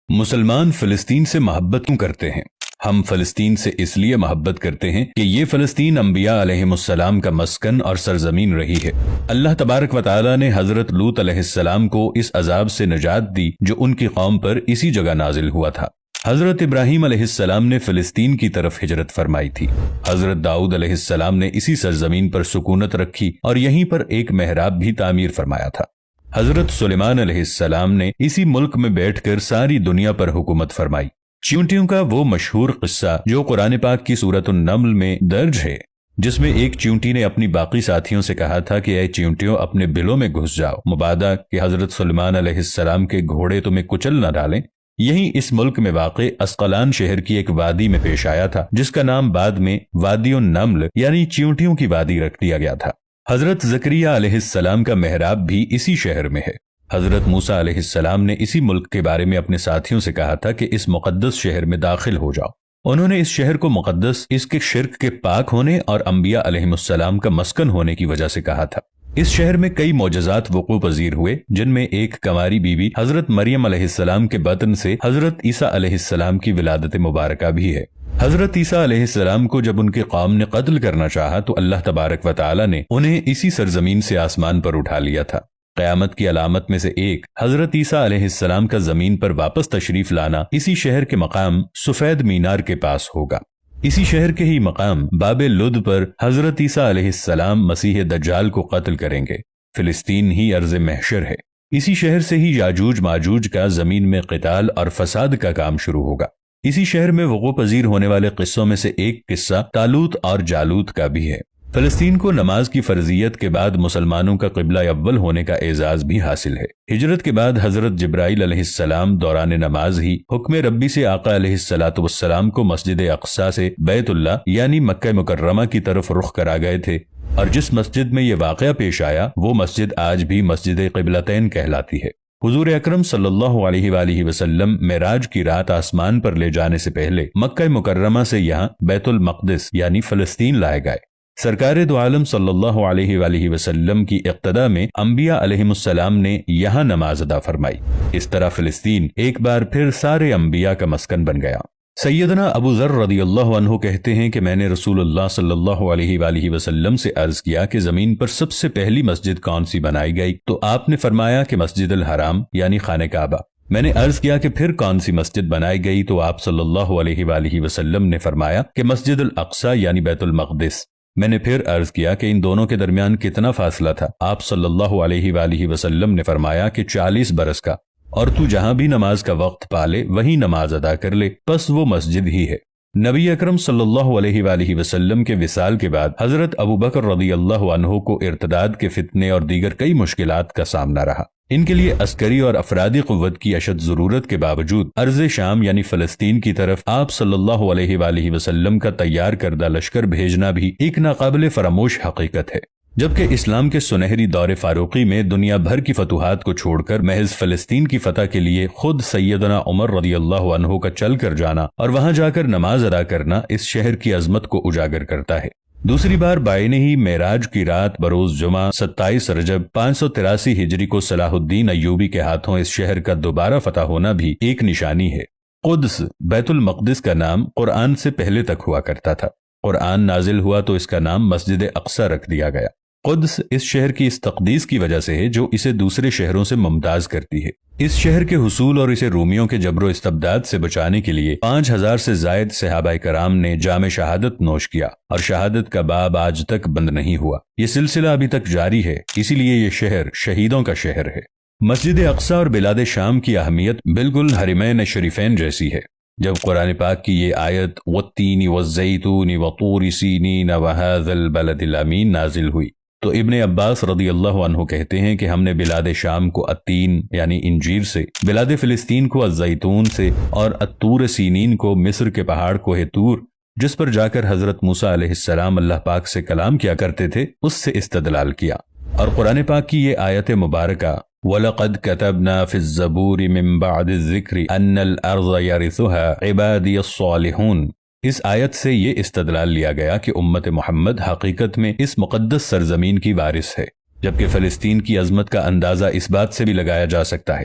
مسلمان فلسطین سے محبت کیوں کرتے ہیں؟ ہم فلسطین سے اس لیے محبت کرتے ہیں کہ یہ فلسطین انبیاء علیہم السلام کا مسکن اور سرزمین رہی ہے۔ اللہ تبارک و تعالی نے حضرت لوط علیہ السلام کو اس عذاب سے نجات دی جو ان کی قوم پر اسی جگہ نازل ہوا تھا۔ حضرت ابراہیم علیہ السلام نے فلسطین کی طرف ہجرت فرمائی تھی۔ حضرت داؤد علیہ السلام نے اسی سرزمین پر سکونت رکھی اور یہیں پر ایک محراب بھی تعمیر فرمایا تھا۔ حضرت سلیمان علیہ السلام نے اسی ملک میں بیٹھ کر ساری دنیا پر حکومت فرمائی۔ چیونٹیوں کا وہ مشہور قصہ جو قرآن پاک کی سورۃ النمل میں درج ہے، جس میں ایک چیونٹی نے اپنی باقی ساتھیوں سے کہا تھا کہ اے چیونٹیوں اپنے بلوں میں گھس جاؤ، مبادا کہ حضرت سلیمان علیہ السلام کے گھوڑے تمہیں کچل نہ ڈالیں۔ یہی اس ملک میں واقع اسقلان شہر کی ایک وادی میں پیش آیا تھا، جس کا نام بعد میں وادی النمل یعنی چیونٹیوں کی وادی رکھ دیا گیا تھا۔ حضرت زکریا علیہ السلام کا محراب بھی اسی شہر میں ہے۔ حضرت موسیٰ علیہ السلام نے اسی ملک کے بارے میں اپنے ساتھیوں سے کہا تھا کہ اس مقدس شہر میں داخل ہو جاؤ۔ انہوں نے اس شہر کو مقدس اس کے شرک کے پاک ہونے اور انبیاء علیہ السلام کا مسکن ہونے کی وجہ سے کہا تھا۔ اس شہر میں کئی معجزات وقوع پذیر ہوئے، جن میں ایک کنواری بیوی حضرت مریم علیہ السلام کے بطن سے حضرت عیسیٰ علیہ السلام کی ولادت مبارکہ بھی ہے۔ حضرت عیسیٰ علیہ السلام کو جب ان کے قوم نے قتل کرنا چاہا تو اللہ تبارک و تعالی نے انہیں اسی سرزمین سے آسمان پر اٹھا لیا تھا۔ قیامت کی علامت میں سے ایک حضرت عیسیٰ علیہ السلام کا زمین پر واپس تشریف لانا اسی شہر کے مقام سفید مینار کے پاس ہوگا۔ اسی شہر کے ہی مقام باب لد پر حضرت عیسیٰ علیہ السلام مسیح دجال کو قتل کریں گے۔ فلسطین ہی ارض محشر ہے۔ اسی شہر سے ہی یاجوج ماجوج کا زمین میں قتال اور فساد کا کام شروع ہوگا۔ اسی شہر میں وقوع پذیر ہونے والے قصوں میں سے ایک قصہ طالوت اور جالوت کا بھی ہے۔ فلسطین کو نماز کی فرضیت کے بعد مسلمانوں کا قبلہ اول ہونے کا اعزاز بھی حاصل ہے۔ ہجرت کے بعد حضرت جبرائیل علیہ السلام دوران نماز ہی حکم ربی سے آقا علیہ السلام کو مسجد اقصی سے بیت اللہ یعنی مکہ مکرمہ کی طرف رخ کرا گئے تھے، اور جس مسجد میں یہ واقعہ پیش آیا وہ مسجد آج بھی مسجد قبلتین کہلاتی ہے۔ حضور اکرم صلی اللہ علیہ وآلہ وسلم معراج کی رات آسمان پر لے جانے سے پہلے مکہ مکرمہ سے یہاں بیت المقدس یعنی فلسطین لائے گئے۔ سرکار دو عالم صلی اللہ علیہ وآلہ وسلم کی اقتداء میں انبیاء علیہم السلام نے یہاں نماز ادا فرمائی۔ اس طرح فلسطین ایک بار پھر سارے انبیاء کا مسکن بن گیا۔ سیدنا ابو ذر رضی اللہ عنہ کہتے ہیں کہ میں نے رسول اللہ صلی اللہ علیہ وآلہ وسلم سے عرض کیا کہ زمین پر سب سے پہلی مسجد کون سی بنائی گئی؟ تو آپ نے فرمایا کہ مسجد الحرام یعنی خانہ کعبہ۔ میں نے عرض کیا کہ پھر کون سی مسجد بنائی گئی؟ تو آپ صلی اللہ علیہ وآلہ وسلم نے فرمایا کہ مسجد الاقصی یعنی بیت المقدس۔ میں نے پھر عرض کیا کہ ان دونوں کے درمیان کتنا فاصلہ تھا؟ آپ صلی اللہ علیہ وآلہ وسلم نے فرمایا کہ 40 برس کا، اور تو جہاں بھی نماز کا وقت پالے وہیں نماز ادا کر لے، بس وہ مسجد ہی ہے۔ نبی اکرم صلی اللہ علیہ وآلہ وسلم کے وصال کے بعد حضرت ابو بکر رضی اللہ عنہ کو ارتداد کے فتنے اور دیگر کئی مشکلات کا سامنا رہا۔ ان کے لیے عسکری اور افرادی قوت کی اشد ضرورت کے باوجود ارض شام یعنی فلسطین کی طرف آپ صلی اللہ علیہ وآلہ وسلم کا تیار کردہ لشکر بھیجنا بھی ایک ناقابل فراموش حقیقت ہے۔ جبکہ اسلام کے سنہری دور فاروقی میں دنیا بھر کی فتوحات کو چھوڑ کر محض فلسطین کی فتح کے لیے خود سیدنا عمر رضی اللہ عنہ کا چل کر جانا اور وہاں جا کر نماز ادا کرنا اس شہر کی عظمت کو اجاگر کرتا ہے۔ دوسری بار بعینہ ہی معراج کی رات بروز جمعہ 27 رجب 583 ہجری کو صلاح الدین ایوبی کے ہاتھوں اس شہر کا دوبارہ فتح ہونا بھی ایک نشانی ہے۔ قدس بیت المقدس کا نام قرآن سے پہلے تک ہوا کرتا تھا۔ قرآن نازل ہوا تو اس کا نام مسجد اقصی رکھ دیا گیا۔ قدس اس شہر کی اس تقدیس کی وجہ سے ہے جو اسے دوسرے شہروں سے ممتاز کرتی ہے۔ اس شہر کے حصول اور اسے رومیوں کے جبر و استبداد سے بچانے کے لیے 5000 سے زائد صحابہ کرام نے جام شہادت نوش کیا، اور شہادت کا باب آج تک بند نہیں ہوا۔ یہ سلسلہ ابھی تک جاری ہے، اسی لیے یہ شہر شہیدوں کا شہر ہے۔ مسجد اقصی اور بلاد شام کی اہمیت بالکل حرمین شریفین جیسی ہے۔ جب قرآن پاک کی یہ آیت والتین والزیتون وطور سینین وہذا البلد الامین نازل ہوئی تو ابن عباس رضی اللہ عنہ کہتے ہیں کہ ہم نے بلاد شام کو التین یعنی انجیر سے، بلاد فلسطین کو الزیتون سے، اور الطور سینین کو مصر کے پہاڑ کوہ طور جس پر جا کر حضرت موسیٰ علیہ السلام اللہ پاک سے کلام کیا کرتے تھے اس سے استدلال کیا۔ اور قرآن پاک کی یہ آیت مبارکہ وَلَقَدْ كَتَبْنَا فِي الزَّبُورِ مِن بَعْدِ الذِّكْرِ أَنَّ الْأَرْضَ يَرِثُهَا عِبَادِيَ الصَّالِحُونَ، اس آیت سے یہ استدلال لیا گیا کہ امت محمد حقیقت میں اس مقدس سرزمین کی وارث ہے، جبکہ فلسطین کی عظمت کا اندازہ اس بات سے بھی لگایا جا سکتا ہے